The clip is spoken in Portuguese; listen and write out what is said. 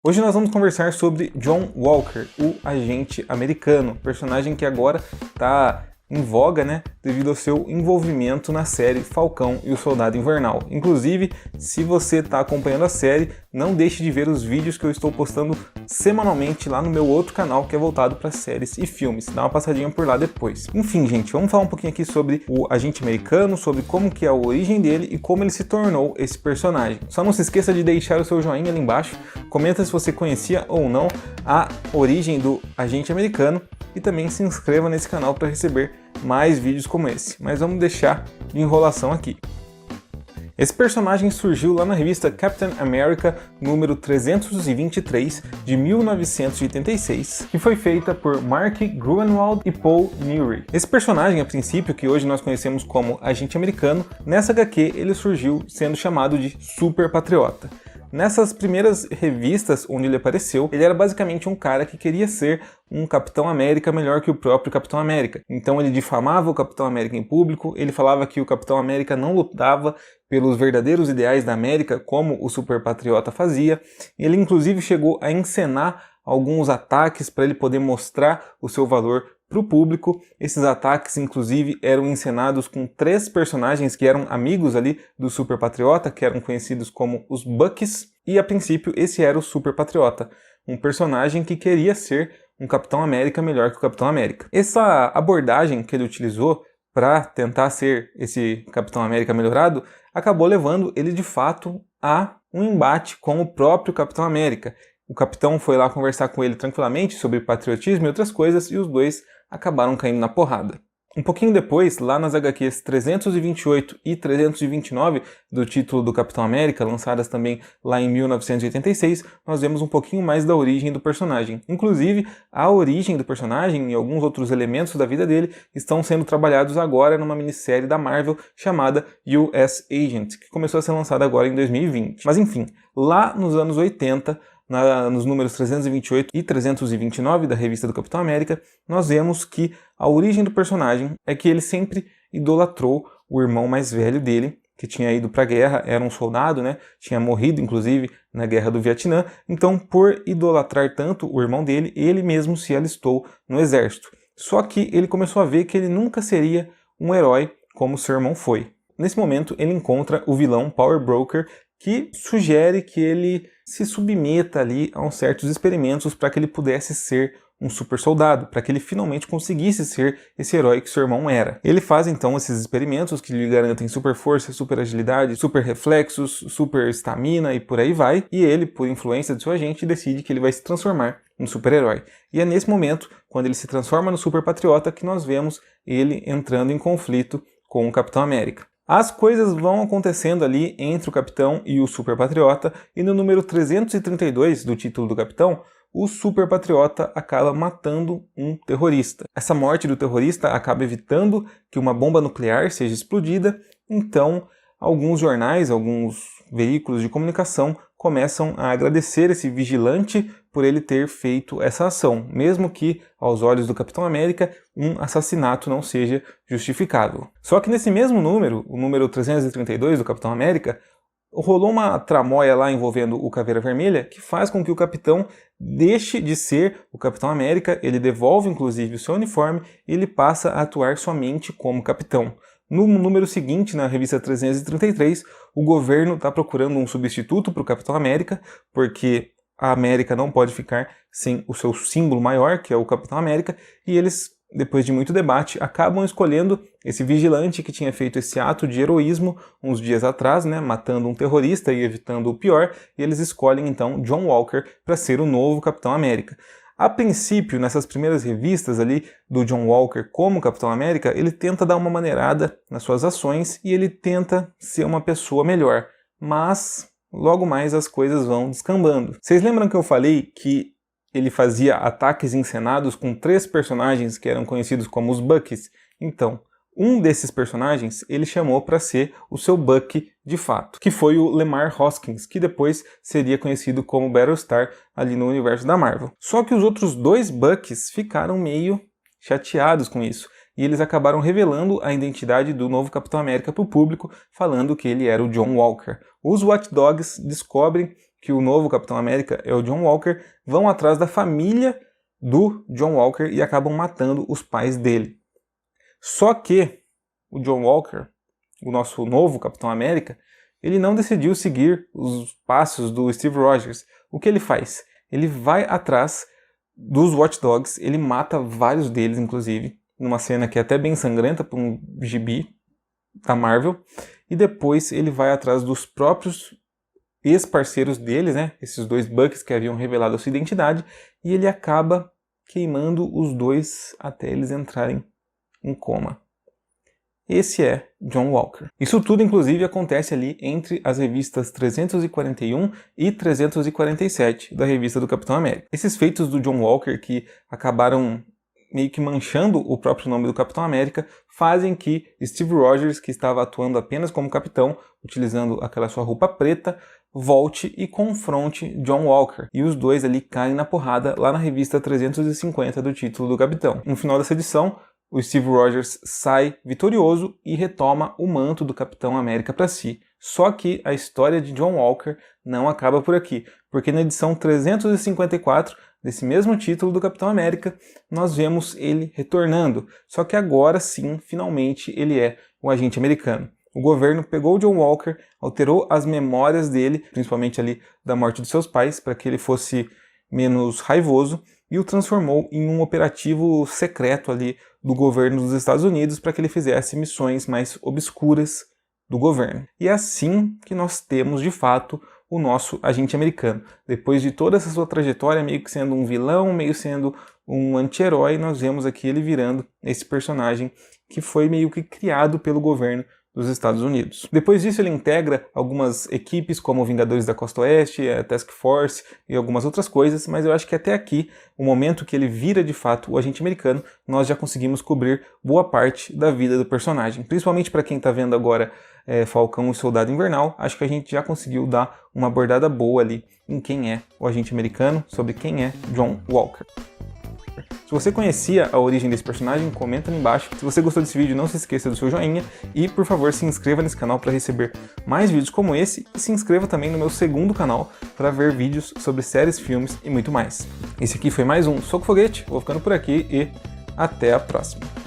Hoje nós vamos conversar sobre John Walker, o agente americano, personagem que agora está em voga, né, devido ao seu envolvimento na série Falcão e o Soldado Invernal. Inclusive, se você está acompanhando a série, não deixe de ver os vídeos que eu estou postando semanalmente lá no meu outro canal, que é voltado para séries e filmes. Dá uma passadinha por lá depois. Enfim, gente, vamos falar um pouquinho aqui sobre o agente americano, sobre como que é a origem dele e como ele se tornou esse personagem. Só não se esqueça de deixar o seu joinha ali embaixo, comenta se você conhecia ou não a origem do agente americano e também se inscreva nesse canal para receber mais vídeos como esse. Mas vamos deixar de enrolação aqui. Esse personagem surgiu lá na revista Captain America número 323 de 1986, que foi feita por Mark Gruenwald e Paul Neary. Esse personagem, a princípio, que hoje nós conhecemos como agente americano, nessa HQ ele surgiu sendo chamado de Super Patriota. Nessas primeiras revistas onde ele apareceu, ele era basicamente um cara que queria ser um Capitão América melhor que o próprio Capitão América. Então ele difamava o Capitão América em público, ele falava que o Capitão América não lutava pelos verdadeiros ideais da América, como o Super Patriota fazia. Ele inclusive chegou a encenar alguns ataques para ele poder mostrar o seu valor para o público. Esses ataques, inclusive, eram encenados com 3 personagens que eram amigos ali do Super Patriota, que eram conhecidos como os Bucks, e a princípio esse era o Super Patriota, um personagem que queria ser um Capitão América melhor que o Capitão América. Essa abordagem que ele utilizou para tentar ser esse Capitão América melhorado acabou levando ele de fato a um embate com o próprio Capitão América. O Capitão foi lá conversar com ele tranquilamente sobre patriotismo e outras coisas, e os dois acabaram caindo na porrada. Um pouquinho depois, lá nas HQs 328 e 329 do título do Capitão América, lançadas também lá em 1986, nós vemos um pouquinho mais da origem do personagem. Inclusive, a origem do personagem e alguns outros elementos da vida dele estão sendo trabalhados agora numa minissérie da Marvel chamada US Agent, que começou a ser lançada agora em 2020. Mas enfim, lá nos anos 80, nos números 328 e 329 da revista do Capitão América, nós vemos que a origem do personagem é que ele sempre idolatrou o irmão mais velho dele, que tinha ido para a guerra, era um soldado, né? Tinha morrido, inclusive, na Guerra do Vietnã. Então, por idolatrar tanto o irmão dele, ele mesmo se alistou no exército. Só que ele começou a ver que ele nunca seria um herói como seu irmão foi. Nesse momento, ele encontra o vilão Power Broker, que sugere que ele se submeta ali a uns certos experimentos para que ele pudesse ser um super soldado, para que ele finalmente conseguisse ser esse herói que seu irmão era. Ele faz então esses experimentos que lhe garantem super força, super agilidade, super reflexos, super estamina e por aí vai, e ele, por influência de seu agente, decide que ele vai se transformar em super-herói. E é nesse momento, quando ele se transforma no Super Patriota, que nós vemos ele entrando em conflito com o Capitão América. As coisas vão acontecendo ali entre o Capitão e o Super Patriota, e no número 332 do título do Capitão, o Super Patriota acaba matando um terrorista. Essa morte do terrorista acaba evitando que uma bomba nuclear seja explodida, então alguns jornais, alguns veículos de comunicação começam a agradecer esse vigilante por ele ter feito essa ação, mesmo que, aos olhos do Capitão América, um assassinato não seja justificável. Só que nesse mesmo número, o número 332 do Capitão América, rolou uma tramóia lá envolvendo o Caveira Vermelha que faz com que o Capitão deixe de ser o Capitão América, ele devolve inclusive o seu uniforme e ele passa a atuar somente como Capitão. No número seguinte, na revista 333, o governo está procurando um substituto para o Capitão América, porque a América não pode ficar sem o seu símbolo maior, que é o Capitão América, e eles, depois de muito debate, acabam escolhendo esse vigilante que tinha feito esse ato de heroísmo uns dias atrás, né, matando um terrorista e evitando o pior, e eles escolhem então John Walker para ser o novo Capitão América. A princípio, nessas primeiras revistas ali do John Walker como Capitão América, ele tenta dar uma maneirada nas suas ações e ele tenta ser uma pessoa melhor, mas logo mais as coisas vão descambando. Vocês lembram que eu falei que ele fazia ataques encenados com 3 personagens que eram conhecidos como os Bucks? Então, um desses personagens ele chamou para ser o seu Bucky de fato, que foi o Lemar Hoskins, que depois seria conhecido como Battlestar ali no universo da Marvel. Só que os outros 2 Bucks ficaram meio chateados com isso, e eles acabaram revelando a identidade do novo Capitão América para o público, falando que ele era o John Walker. Os Watch Dogs descobrem que o novo Capitão América é o John Walker, vão atrás da família do John Walker e acabam matando os pais dele. Só que o John Walker, o nosso novo Capitão América, ele não decidiu seguir os passos do Steve Rogers. O que ele faz? Ele vai atrás dos Watch Dogs, ele mata vários deles, inclusive, numa cena que é até bem sangrenta para um gibi da Marvel, e depois ele vai atrás dos próprios ex-parceiros deles, né, esses dois Bucks que haviam revelado a sua identidade, e ele acaba queimando os dois até eles entrarem em coma. Esse é John Walker. Isso tudo, inclusive, acontece ali entre as revistas 341 e 347 da revista do Capitão América. Esses feitos do John Walker, que acabaram meio que manchando o próprio nome do Capitão América, fazem que Steve Rogers, que estava atuando apenas como capitão, utilizando aquela sua roupa preta, volte e confronte John Walker. E os dois ali caem na porrada lá na revista 350 do título do Capitão. No final dessa edição, o Steve Rogers sai vitorioso e retoma o manto do Capitão América para si. Só que a história de John Walker não acaba por aqui, porque na edição 354 desse mesmo título do Capitão América, nós vemos ele retornando. Só que agora sim, finalmente, ele é o agente americano. O governo pegou o John Walker, alterou as memórias dele, principalmente ali da morte dos seus pais, para que ele fosse menos raivoso, e o transformou em um operativo secreto ali do governo dos Estados Unidos para que ele fizesse missões mais obscuras do governo. E é assim que nós temos, de fato, o nosso agente americano. Depois de toda essa sua trajetória, meio que sendo um vilão, meio sendo um anti-herói, nós vemos aqui ele virando esse personagem que foi meio que criado pelo governo dos Estados Unidos. Depois disso, ele integra algumas equipes como Vingadores da Costa Oeste, a Task Force e algumas outras coisas, mas eu acho que até aqui, o momento que ele vira de fato o agente americano, nós já conseguimos cobrir boa parte da vida do personagem. Principalmente para quem está vendo agora Falcão e Soldado Invernal, acho que a gente já conseguiu dar uma abordada boa ali em quem é o agente americano, sobre quem é John Walker. Se você conhecia a origem desse personagem, comenta ali embaixo. Se você gostou desse vídeo, não se esqueça do seu joinha e, por favor, se inscreva nesse canal para receber mais vídeos como esse e se inscreva também no meu segundo canal para ver vídeos sobre séries, filmes e muito mais. Esse aqui foi mais um Soco Foguete, vou ficando por aqui e até a próxima.